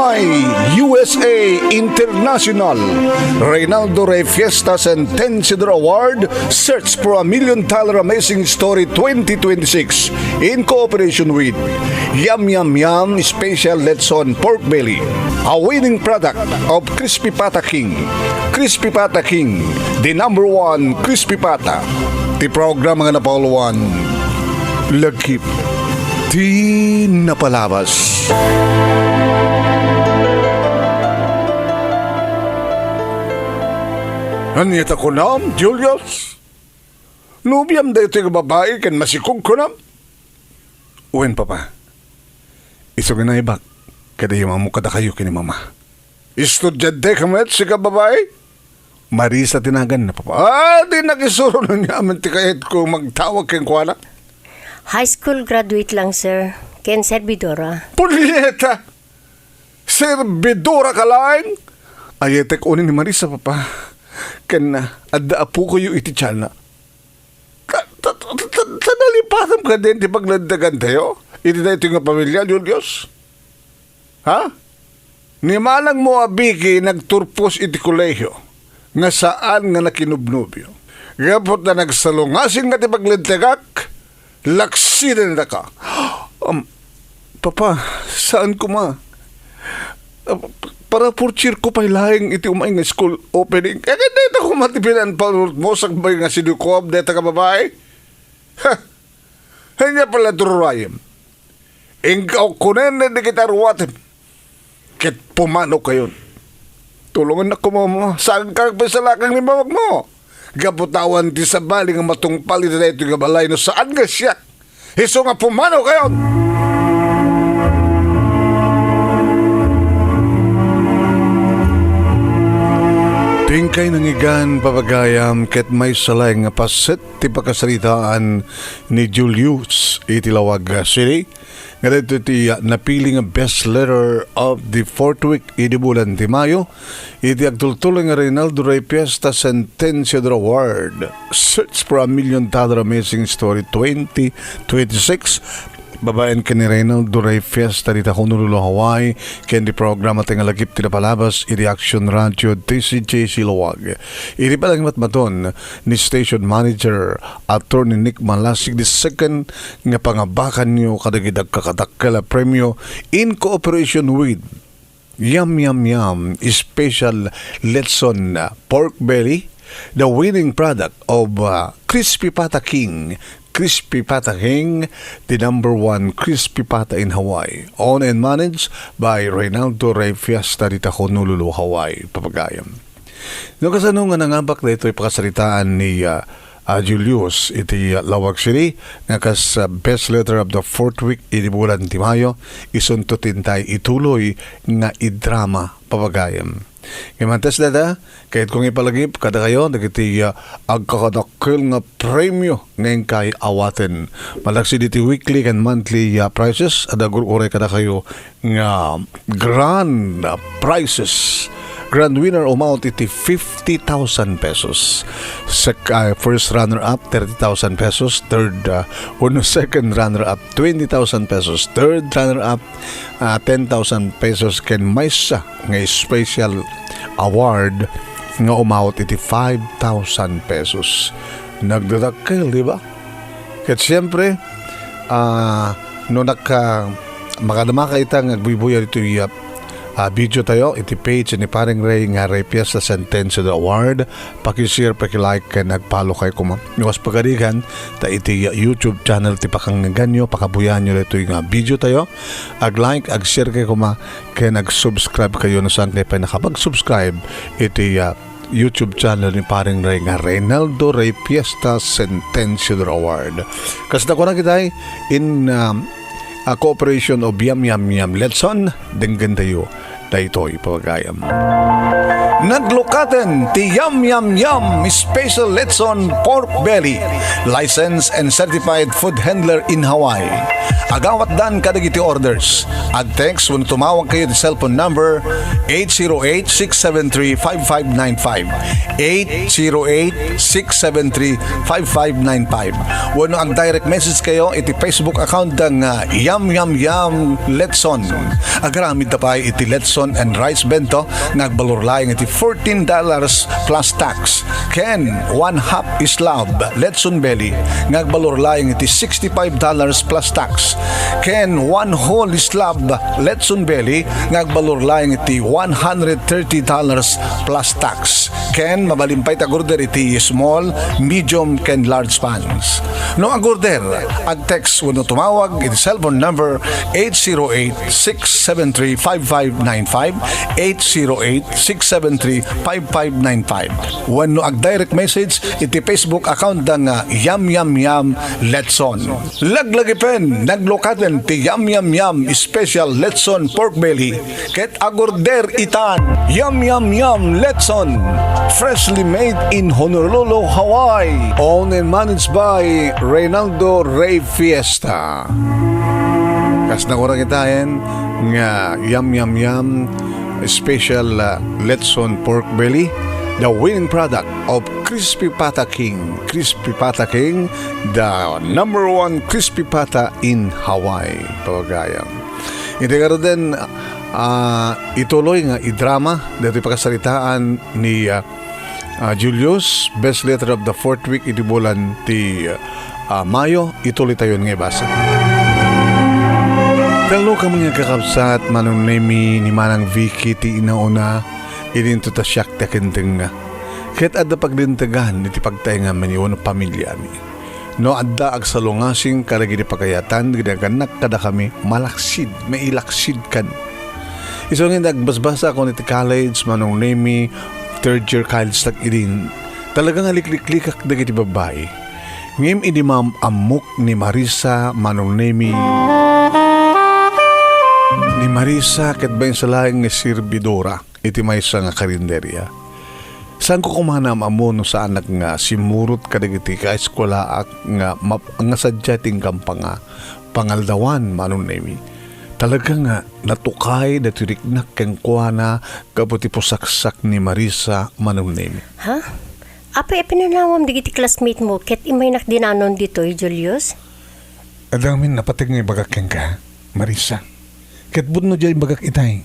Hawaii, USA International Reynaldo Rey Fiesta Sentensiador Award Search for a $1 Million Amazing Story 2026 in cooperation with Yum Yum Yum Special Letson Pork Belly, a winning product of Crispy Pata King. Crispy Pata King, the #1 Crispy Pata. Ti program nga napauluan, lagkip, di napalabas. Anyata ko na, Julius. Nubiam dito yung babae kan masikog ko na. Uwen, papa. Iso nga na ibak. Kada yung mamukada kayo kini mama. Estudyante kamet si ka babae? Marisa tinagan na, papa. Di nakisuro na niya amin tikayet ko magtawag kayong kuwala. High school graduate lang, sir. Ken servidora. Pulieta! Servidora ka lang? Ayetek unin ni Marisa, papa. Kana, adda apo ko yung iti na. Sanalipatam ka din, di paglandagan tayo? Iti na ito yung pamilya, Julius? Ha? Ni malang mo abiki nagturpos iti kolehiyo nga saan nga nakinubnubyo. Gapot na nagsalungasing nga ti paglantegak, laksidan na ka. Papa, saan ko ma? Para purchir ko pa'y lahing iti umay nga school opening. Kaya dito ko matipinan pa mo sa bay nga sinukob dito ka babae. Ha! Hanya pala tururayim. Ingkaw kunen na di kita ruwatim. Kit pumano kayon. Tulungan na ko mo. Saan ka pasalakang ni bawag mo? Gaputawan ti sa bali nga matungpali na ito nga balay no saan nga siya? Iso nga pumano kayon. Tingkay nangigan papagayam ket may salay nga paset ti pakasalitaan ni Julius itilawag City. Nga dito ti napili nga best letter of the 4th week idi bulan ti Mayo. Iti agtultuloy nga Reynaldo Rey Fiesta Sentensiador Award Search for a $1 Million Amazing Story 2026. Babaen ka ni Reynaldo Rey Fiesta dita Honolulu, Hawaii. Kendi programa tinga lagip tinapalabas iti Action Radio TCJ Silawag. Iti palang matmaton ni Station Manager Attorney Nick Malasig II nga pangabakan nyo kadagidag kakadakala premyo in cooperation with Yum Yum Yum Special Letson Pork Belly, the winning product of Crispy Pata King. Crispy Pata King, the #1 Crispy Pata in Hawaii. Owned and managed by Reynaldo Rey Fiesta dita Honolulu, Hawaii. Papagayam. No kasano nga nangabak na ito ipakasalitaan ni Julius iti Lawag City nga kas best letter of the 4th week iti bulan ti Mayo isuntutin tay ituloy nga idrama papagayam. Kimantes dada, kahit kung ipalagip kada kayo, nagiti agkakadakil nga premyo ngayon kay awaten. Malaksi diti weekly and monthly prices, adagur-ure kada kayo nga grand prizes. Grand winner amount iti 50,000 pesos. First runner-up, 30,000 pesos. Second runner-up, 20,000 pesos. Third runner-up, 10,000 pesos. Ken maysa nga special award nga umawat iti 5,000 pesos. Nagdadakil, di ba? Kat siyempre, no makadama ka itang nagbibuya dito video tayo, iti page ni Paring Ray nga Rey Fiesta Sentensiador Award. Pakishare, pakilike, kaya nagpalo kayo kuma. Iwas pagadigan, ta iti YouTube channel ti pakangganyo, pakabuyan nyo ito yung video tayo. Ag-like, ag-share kayo kuma, kaya nag-subscribe kayo na saan kayo pa nakapag-subscribe iti YouTube channel ni Paring Ray nga Reynaldo Rey Fiesta Sentensiador Award. Kasi na ko na kita in cooperation of Yum Yum Yum Letson, denggan tayo na ito'y pagayam. Naglukaten ti Yum Yum Yum Special Letson Pork Belly, licensed and certified food handler in Hawaii. Agawat dan kadagiti orders. Ag text when tumawag kayo ti cellphone number 808-673-5595. 808-673-5595. Wano ang direct message kayo iti Facebook account ng Yum Yum Yum Letson. Agaramid na pa iti Letson and Rice Bento nagbalor laing iti $14 plus tax. Ken, 1/2 islab Letson Belly nagbalor laing iti $65 plus tax. Ken, 1 whole slab Letson Belly nagbalor laing iti $130 plus tax. Ken, mabalimpay tagorder iti small, medium, ken large pans. No agorder, ag text wano tumawag iti cellphone number 808-673-5595, 808-673-5595. Wano ag direct message iti Facebook account ng Yum Yum Yum Letson. Laglagi pen, naglokaten ti Yum Yum Yum Special Letson Pork Belly. Ket agorder itan, Yum Yum Yum Letson. Freshly made in Honolulu, Hawaii. Owned and managed by Reynaldo Ray Fiesta. Kas na kurang itayin nga Yum Yum Yum Special Letson Pork Belly, the winning product of Crispy Pata King. Crispy Pata King, the number 1 crispy pata in Hawaii. Pagayam. Hindi ka din ituloy nga idrama dito pagkasalitaan ni Julius, best letter of the 4th week iti bulan ti Mayo. Ituloy tayo nga basa. Talo kami nga kakabsat manong nemi ni Manang Vicky ti inauna ilinto ta siyak ta kenteng nga. Ket adda paglintagan iti pagtay nga maniwan pamilya mi. No adda agsalungasing karagi di pagayatan gidaganak kada kami malaksid, mailaksid kan. Iso nga nagbasbasa ako niti college manong nemi 3rd year college tak idin. Talagang alikliklikak dagiti babae. Ngem idi amok ni Marisa manong nemi ni Marisa ket bayin sa laing nga sirbidora iti maysa nga karinderya. Saan ko kumanam amo no sa anak nga simurot kadagiti ka eskwela nga nga sadyating kampanga pangaldawan manong nemi. Talaga nga natukay na tiriknak kang kuwana kabuti po saksak ni Marisa manong nemi. Ha? Apa pinanawam digiti classmate mo ket imay nakdinanon dito Julius? Adamin napatig nga ibagak ka, Marisa. Ket budno dyan ibagak itay.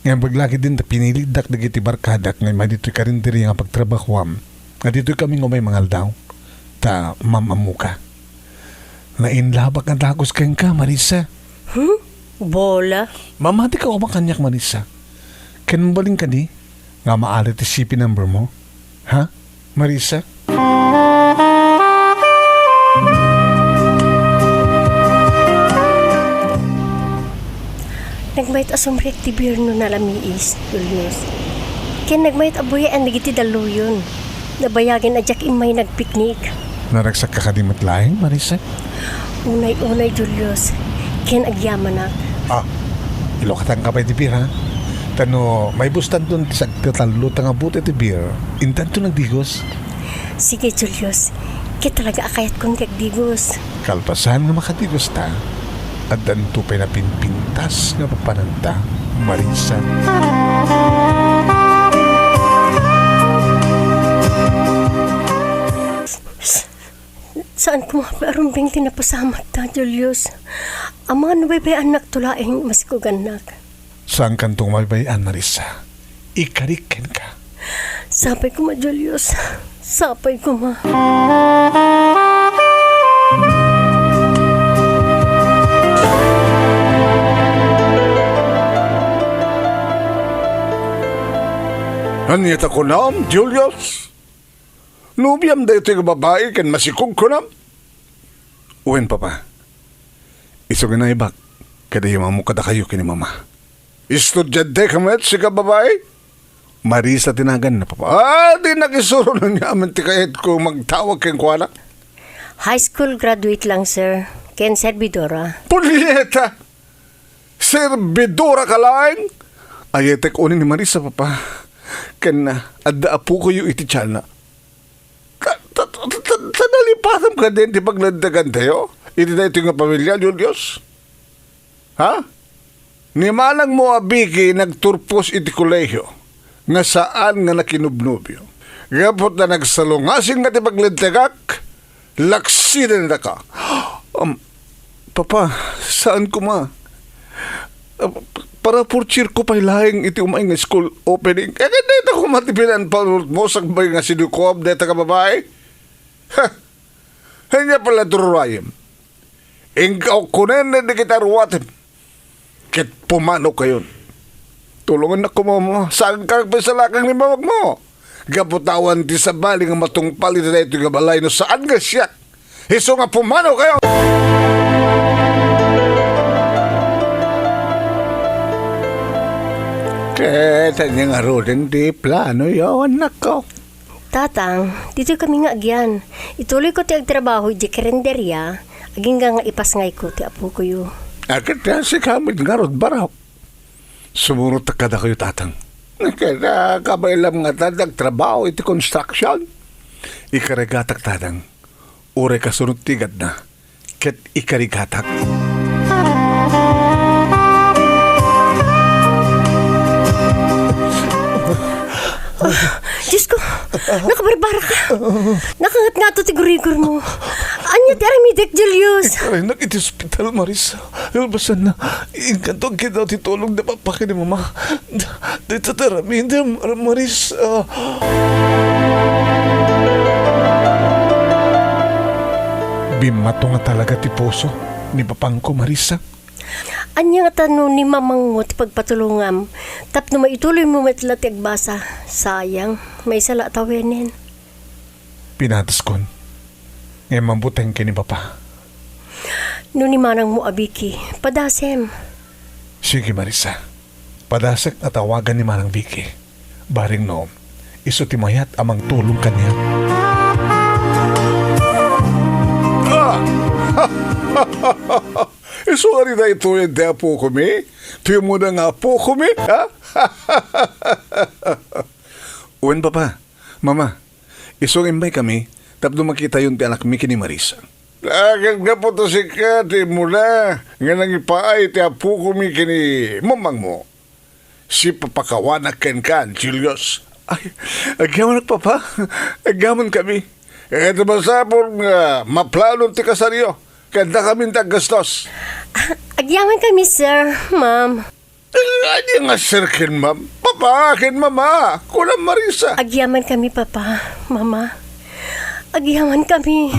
Ngayon paglaki din ta pinilidak dagiti barkadak ngayon madito'y karindiri nga pagtrabahuam. Nga dito'y kami ngumay mangal daw. Ta mamamuka. Nainlabak ang dagos kang ka, Marisa. Bola? Mamati ka ko ba kanyak, Marisa? Kanumbaling ka di? Nga maalit isipin number mo? Ha, Marisa? Nagmayt asumrek ti birno na lamiis, Julius. Ken nagmayt abuyan nagiti daluyon. Nabayagin adyak imay nagpiknik. Naragsak ka kadimat laing, Marisa? Unay-unay, Julius. Ken agyaman na. Ilokatan ka pa iti beer, ha? Tano, may bustan doon sa tatalutang abot iti beer. Intan to nagdigos. Sige, Julius. Ken talaga akayat kong kagdigos. Kalpasan nga makadigos ta. At danto pa na pinpintas nga papananta, Marisa. Saan ko maparumbing tinapasamat ta, Julius? Ang mga nabaybayan tulaing masikuganak. Saan kantong mabaybayan, Marisa? Ikariken ka. Sapay ko ma, Julius. Sapay ko ma. Anyata ko nam, Julius? Nubiam da ito yung babae kan masikog ko nam? Uwen, Papa. Iso ganaibak, kada yung mamukada kayo kini Mama. Estudyante ka met, siga babae? Marisa tinagan na, Papa. Di nakisuro na niya amin tikayet ko magtawag kayong kuwana. High school graduate lang, sir. Ken servidora. Pulieta! Servidora ka lang? Ayetek unin ni Marisa, Papa. Kana, adda apo ko yung iti tiyan na. Nalipatam ka din di paglandagan tayo? Iti na ito nga pamilya, Julius? Ha? Ni manang mo abiki nagturpos iti kolehiyo nga saan nga nakinubnubyo. Gapot na nagsalungasing nga ti paglantegak, laksi na ka. Papa, saan ko ma? Para purchir ko pa'y lahing iti umay nga school opening. Kaya dito ko matipinan pa mo sa bay nga sinukob dito ka babae. Ha! Hanya pala tururayim. Ingkaw kunen na di kita ruwatim. Kit pumano kayon. Tulungan na ko mo. Saan ka pasalakang ni mawag mo? Gaputawan ti sa bali nga matungpali na ito nga balay no saan nga siya? Hiso nga pumano kayo! Kaya niya nga rodin di plano yun nako. Tatang, dito kami nga agyan. Ituloy ko ti agtrabaho di karinderya, aging nga ipas ngay ko ti apo ko yu. Agad na si kamid nga rod baraw. Sumunod ta kada kayo tatang. Kaya kabailam nga tadag trabaho iti construction. Ikarigatak tatang. Ure kasunod tigad na. Ket ikarigatak. Diyos ko, nakabarbara ka. Nakangat nga to tigurigor mo. Anya ti aramidek, Julius. Ay, nag-iti hospital, Marisa. Ilbasan na. Inkantong kita titulong na papakin ni mama. Dito taramin, Marisa. Bimato nga talaga ti puso ni papangko, Marisa. Anya nga tanong ni mamang mo ti pagpatulungam. Tapno maituloy mo matla ti agbasa. Sayang, may sala tawenin. Pinatas kon. Ngayon mambuteng kini papa. No ni manang mo abiki, padasem. Sige, Marisa. Padasek at tawagan ni Manang Vicky. Baring noom, iso ti mayat amang tulong kanya. Sorry na ito yung di apo kami. Tiyo mo na nga po kami, ha? Uwan papa, mama, isong imbay kami, tapos makita yung ti anak mi kini Marisa. Agad nga po to si Kati mula, nga nang ipaay ti apo kami kini mamang mo. Si papakawanak kan, Julius. Ay, agyaman papa, agyaman kami. Ito ba sabon nga maplanon ti kasaryo? Kanda kami taggastos. Agyaman kami, sir, ma'am. Ano nga sir kin, ma'am? Papa, kin mama. Kulang Marisa. Agyaman kami, papa, mama. Agyaman kami.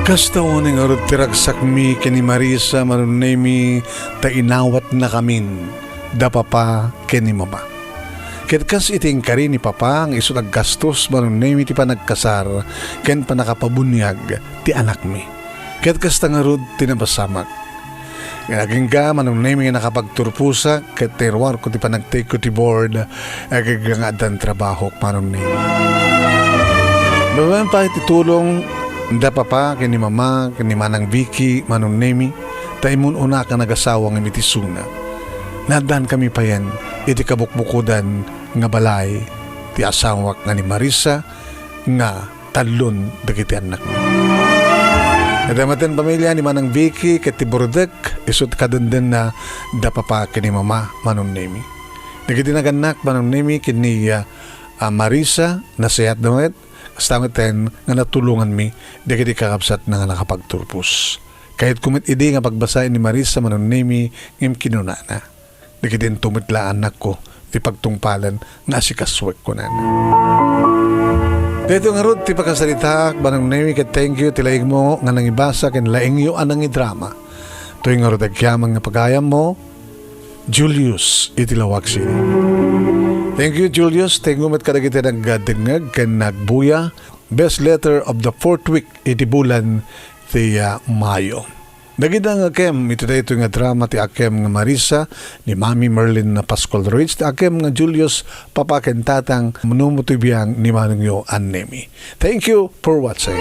Kastaw nga rod tiragsak mi kini Marisa manunemi ta inawat na kamin. Da papa kini mama. Kitkas iting kari ni papa ang iso naggastos manunemi ti panagkasar ken panakapabunyag ti anak mi. Kitkas tangarod tinabasamak. Naging ga manunemi nga nakapagturpusa ket terwar ko ti panagtake ko ti board agag adan trabaho manunemi. Babayan pa itutulong da papa kini mama kini Manang Vicky manunemi taimun una ka nagasawang imitisuna. Nadan kami pa yan iti kabukbukudan nga balay ti asawak nga ni Marisa nga talon dagiti anak mo. Nadamaten pamilya ni Manang Vicky ket ti Burdek isut kadenden na da papa kini mama manunemi. Dagiti naganak manunemi kini Marisa nasayat damet astameten nga natulungan mi dagiti kakabsat na nga nakapagturpos. Kahit kumit ide nga pagbasahin ni Marisa manunemi ngem kinunana. Dagiti tumitlaan anak ko ti pagtungpalan nga si kaswek ko na. Dito nga rod ti pagkasalita banang nemi ket thank you ti laing mo nga nangibasa ken laing yo anang idrama. Tuy nga rod agyamang nga pagayam mo Julius iti Lawag City. Thank you Julius, thank you met kadagiti nagdengeg ken nagbuya. Best letter of the 4th week iti bulan ti Mayo. Nagida nga kem, ito dito nga drama ti akem nga Marisa, ni Mami Merlin na Pascual Ruiz, ti akem nga Julius, papa ken tatang, manumutibiyang ni Manong yo Annemi. Thank you for watching.